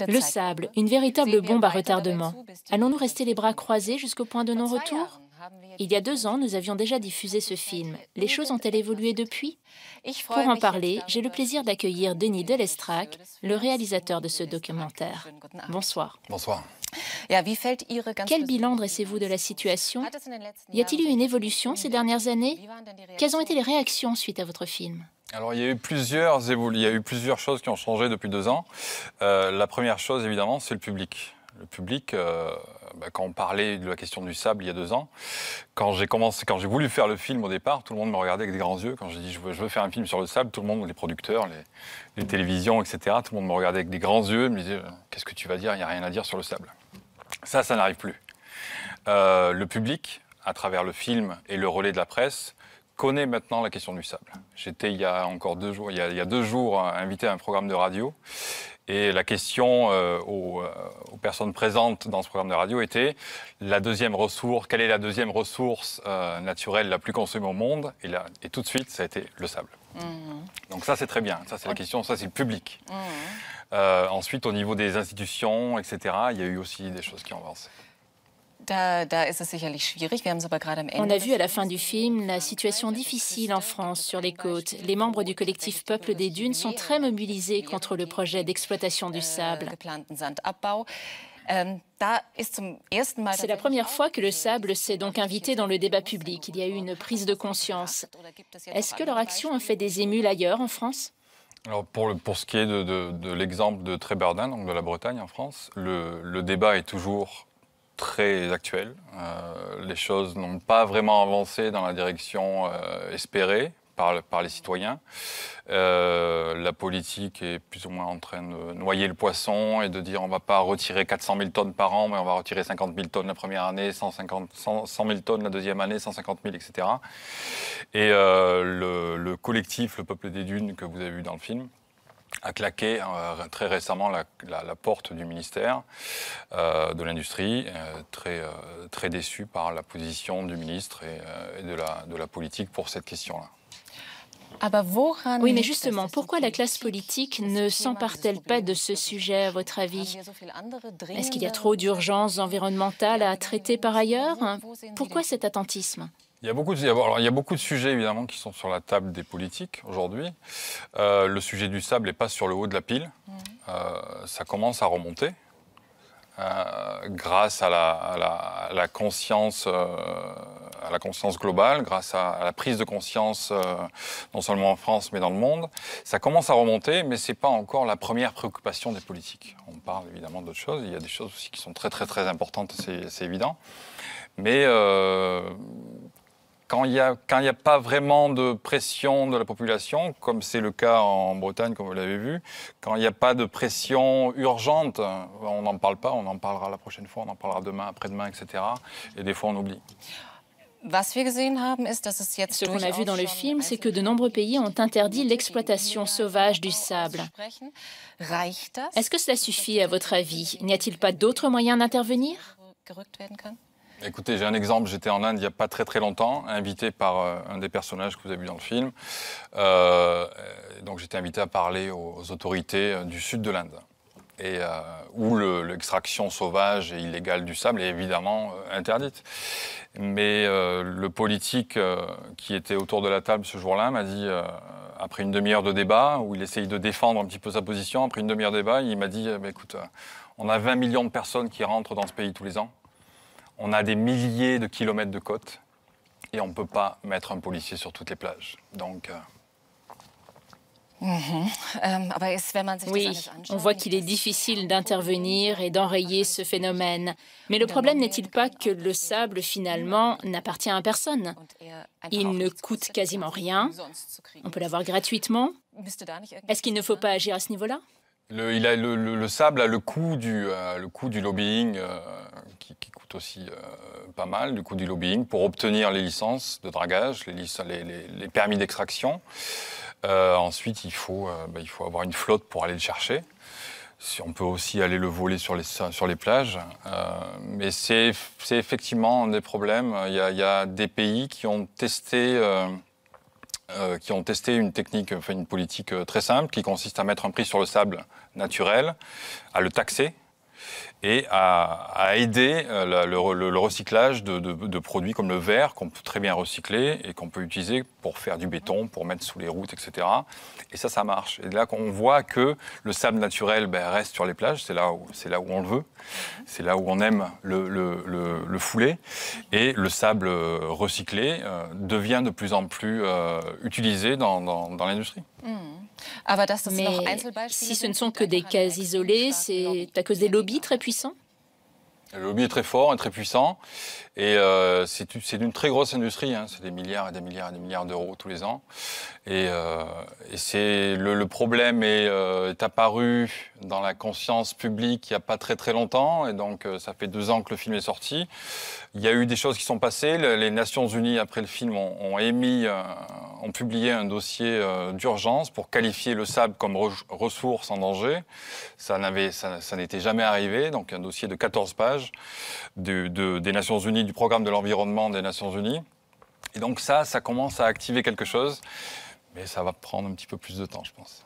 Le sable, une véritable bombe à retardement. Allons-nous rester les bras croisés jusqu'au point de non-retour? Il y a 2 ans, nous avions déjà diffusé ce film. Les choses ont-elles évolué depuis? Pour en parler, j'ai le plaisir d'accueillir Denis Delestrac, le réalisateur de ce documentaire. Bonsoir. Bonsoir. Quel bilan dressez-vous de la situation? Y a-t-il eu une évolution ces dernières années? Quelles ont été les réactions suite à votre film? Alors, il y a eu plusieurs choses qui ont changé depuis 2 ans. La première chose, évidemment, c'est le public. Le public, quand on parlait de la question du sable il y a 2 ans, quand j'ai voulu faire le film au départ, tout le monde me regardait avec des grands yeux. Quand j'ai dit je veux faire un film sur le sable, tout le monde, les producteurs, les télévisions, etc., tout le monde me regardait avec des grands yeux, me disait qu'est-ce que tu vas dire? Il n'y a rien à dire sur le sable. Ça n'arrive plus. Le public, à travers le film et le relais de la presse, connaît maintenant la question du sable. J'étais il y a 2 jours, invité à un programme de radio. Et la question aux personnes présentes dans ce programme de radio était quelle est la deuxième ressource naturelle la plus consommée au monde? Et tout de suite, ça a été le sable. Donc ça, c'est très bien. Ça, c'est la question, ça, c'est le public. Ensuite, au niveau des institutions, etc., il y a eu aussi des choses qui ont avancé. On a vu à la fin du film la situation difficile en France sur les côtes. Les membres du collectif Peuple des Dunes sont très mobilisés contre le projet d'exploitation du sable. C'est la première fois que le sable s'est donc invité dans le débat public. Il y a eu une prise de conscience. Est-ce que leur action a fait des émules ailleurs en France? Alors pour ce qui est de l'exemple de Trébeurden, donc de la Bretagne en France, le débat est toujours très actuel. Les choses n'ont pas vraiment avancé dans la direction espérée par les citoyens. La politique est plus ou moins en train de noyer le poisson et de dire on ne va pas retirer 400 000 tonnes par an, mais on va retirer 50 000 tonnes la première année, 100 000 tonnes la deuxième année, 150 000, etc. Et le collectif, le Peuple des Dunes, que vous avez vu dans le film, a claqué très récemment la porte du ministère de l'Industrie, très déçu par la position du ministre et de la politique pour cette question-là. Oui, mais justement, pourquoi la classe politique ne s'empare-t-elle pas de ce sujet, à votre avis? Est-ce qu'il y a trop d'urgences environnementales à traiter par ailleurs? Pourquoi cet attentisme? Il y a beaucoup de sujets, évidemment, qui sont sur la table des politiques aujourd'hui. Le sujet du sable n'est pas sur le haut de la pile. Ça commence à remonter grâce à la conscience globale, grâce à la prise de conscience non seulement en France, mais dans le monde. Ça commence à remonter, mais ce n'est pas encore la première préoccupation des politiques. On parle évidemment d'autres choses. Il y a des choses aussi qui sont très, très, très importantes, c'est évident. Mais quand il n'y a pas vraiment de pression de la population, comme c'est le cas en Bretagne, comme vous l'avez vu, quand il n'y a pas de pression urgente, on n'en parle pas, on en parlera la prochaine fois, on en parlera demain, après-demain, etc. Et des fois, on oublie. Ce qu'on a vu dans le film, c'est que de nombreux pays ont interdit l'exploitation sauvage du sable. Est-ce que cela suffit, à votre avis? N'y a-t-il pas d'autres moyens d'intervenir? Écoutez, j'ai un exemple. J'étais en Inde il n'y a pas très très longtemps, invité par un des personnages que vous avez vu dans le film. Donc j'étais invité à parler aux autorités du sud de l'Inde, où l'extraction sauvage et illégale du sable est évidemment interdite. Mais le politique qui était autour de la table ce jour-là m'a dit, après une demi-heure de débat, où il essayait de défendre un petit peu sa position, après une demi-heure de débat, il m'a dit écoute, on a 20 millions de personnes qui rentrent dans ce pays tous les ans. On a des milliers de kilomètres de côtes et on ne peut pas mettre un policier sur toutes les plages. Donc, oui, on voit qu'il est difficile d'intervenir et d'enrayer ce phénomène. Mais le problème n'est-il pas que le sable, finalement, n'appartient à personne? Il ne coûte quasiment rien. On peut l'avoir gratuitement. Est-ce qu'il ne faut pas agir à ce niveau-là? Le sable a le coût du lobbying qui coûte aussi pas mal, du coût du lobbying pour obtenir les licences de dragage, les permis d'extraction. Ensuite, il faut avoir une flotte pour aller le chercher. On peut aussi aller le voler sur les plages. Mais c'est effectivement un des problèmes. Il y a des pays qui ont testé qui ont testé une technique, enfin une politique très simple, qui consiste à mettre un prix sur le sable naturel, à le taxer et à aider le recyclage de produits comme le verre qu'on peut très bien recycler et qu'on peut utiliser pour faire du béton, pour mettre sous les routes, etc. Et ça marche. Et là, on voit que le sable naturel reste sur les plages, c'est là où on le veut, c'est là où on aime le fouler. Et le sable recyclé devient de plus en plus utilisé dans l'industrie. Mais si ce ne sont que des cas isolés, c'est à cause des lobbies très puissants? Le lobby est très fort et très puissant. Et c'est une très grosse industrie. Hein. C'est des milliards et des milliards et des milliards d'euros tous les ans. Et le problème est apparu dans la conscience publique il n'y a pas très très longtemps. Et donc ça fait 2 ans que le film est sorti. Il y a eu des choses qui sont passées. Les Nations Unies, après le film, ont publié un dossier d'urgence pour qualifier le sable comme ressource en danger. Ça n'était jamais arrivé. Donc un dossier de 14 pages des Nations Unies, du programme de l'environnement des Nations Unies. Et donc ça commence à activer quelque chose. Mais ça va prendre un petit peu plus de temps, je pense.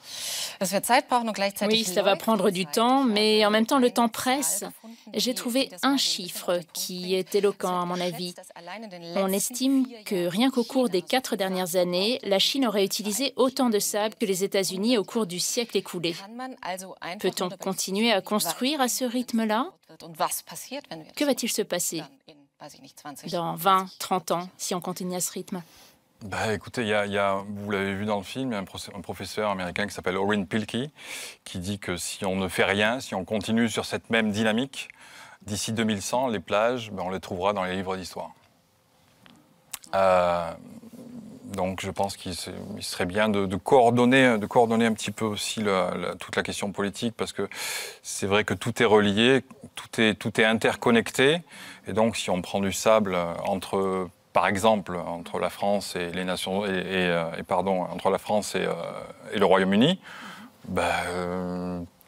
Oui, ça va prendre du temps, mais en même temps, le temps presse. J'ai trouvé un chiffre qui est éloquent, à mon avis. On estime que rien qu'au cours des 4 dernières années, la Chine aurait utilisé autant de sable que les États-Unis au cours du siècle écoulé. Peut-on continuer à construire à ce rythme-là? Que va-t-il se passer dans 20, 30 ans si on continue à ce rythme? Écoutez, vous l'avez vu dans le film, il y a un professeur américain qui s'appelle Orrin Pilkey qui dit que si on ne fait rien, si on continue sur cette même dynamique, d'ici 2100, les plages, on les trouvera dans les livres d'histoire. Donc je pense qu'il serait bien de coordonner un petit peu aussi toute la question politique, parce que c'est vrai que tout est relié, tout est interconnecté, et donc si on prend du sable par exemple, entre la France et les nations entre la France et le Royaume-Uni,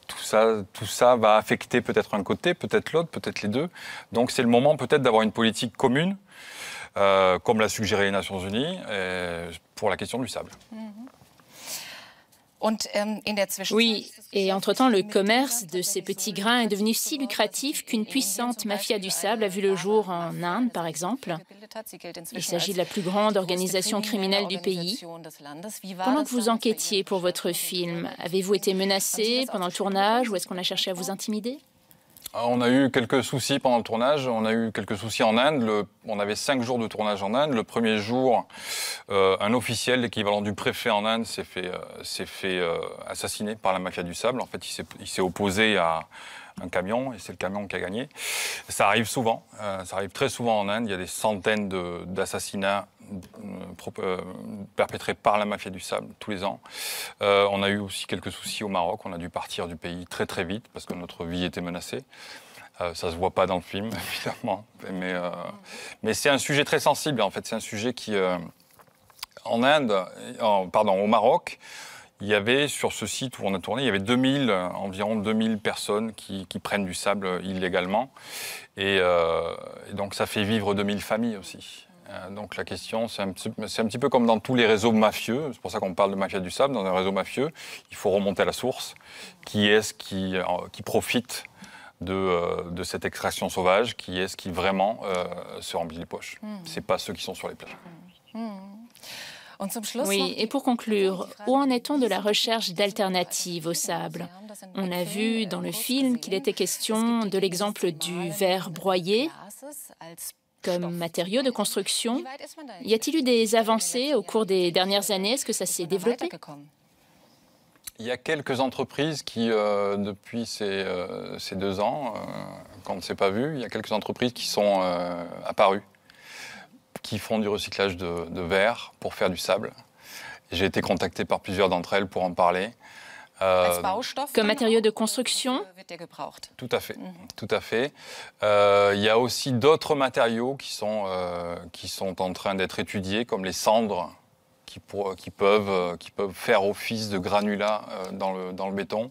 tout ça va affecter peut-être un côté, peut-être l'autre, peut-être les deux. Donc c'est le moment peut-être d'avoir une politique commune, comme l'a suggéré les Nations Unies, pour la question du sable. Oui, et entre-temps, le commerce de ces petits grains est devenu si lucratif qu'une puissante mafia du sable a vu le jour en Inde, par exemple. Il s'agit de la plus grande organisation criminelle du pays. Pendant que vous enquêtiez pour votre film, avez-vous été menacé pendant le tournage ou est-ce qu'on a cherché à vous intimider? On a eu quelques soucis pendant le tournage, on a eu quelques soucis en Inde. On avait 5 jours de tournage en Inde. Le premier jour, un officiel, l'équivalent du préfet en Inde, s'est fait assassiner par la mafia du sable. En fait, il s'est opposé à un camion et c'est le camion qui a gagné. Ça arrive souvent, ça arrive très souvent en Inde. Il y a des centaines d'assassinats perpétrés par la mafia du sable tous les ans. On a eu aussi quelques soucis au Maroc. On a dû partir du pays très très vite parce que notre vie était menacée. Ça se voit pas dans le film, évidemment. Mais c'est un sujet très sensible, en fait. C'est un sujet qui, au Maroc, il y avait, sur ce site où on a tourné, il y avait environ 2000 personnes qui prennent du sable illégalement. Et donc, ça fait vivre 2000 familles aussi. Donc, la question, c'est un petit peu comme dans tous les réseaux mafieux. C'est pour ça qu'on parle de mafia du sable. Dans un réseau mafieux, il faut remonter à la source. Qui est-ce qui profite de cette extraction sauvage? Qui est-ce qui vraiment se remplit les poches? C'est pas ceux qui sont sur les plages. Oui, et pour conclure, où en est-on de la recherche d'alternatives au sable? On a vu dans le film qu'il était question de l'exemple du verre broyé comme matériau de construction. Y a-t-il eu des avancées au cours des dernières années? Est-ce que ça s'est développé? Il y a quelques entreprises qui, depuis ces 2 ans, qu'on ne s'est pas vu, il y a quelques entreprises qui sont apparues, qui font du recyclage de verre pour faire du sable. J'ai été contacté par plusieurs d'entre elles pour en parler. Comme matériau de construction? Tout à fait, tout à fait. Il y a aussi d'autres matériaux qui sont en train d'être étudiés, comme les cendres, qui peuvent faire office de granulats dans le béton.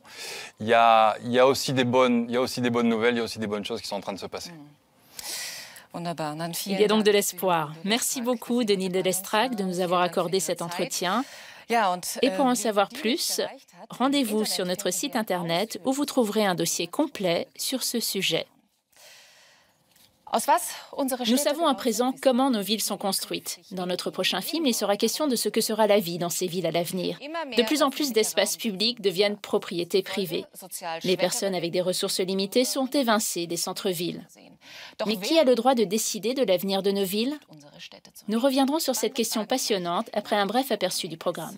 Il y a aussi des bonnes nouvelles, il y a aussi des bonnes choses qui sont en train de se passer. Il y a donc de l'espoir. Merci beaucoup, Denis de Lestrac, de nous avoir accordé cet entretien. Et pour en savoir plus, rendez-vous sur notre site Internet où vous trouverez un dossier complet sur ce sujet. Nous savons à présent comment nos villes sont construites. Dans notre prochain film, il sera question de ce que sera la vie dans ces villes à l'avenir. De plus en plus d'espaces publics deviennent propriété privée. Les personnes avec des ressources limitées sont évincées des centres-villes. Mais qui a le droit de décider de l'avenir de nos villes? Nous reviendrons sur cette question passionnante après un bref aperçu du programme.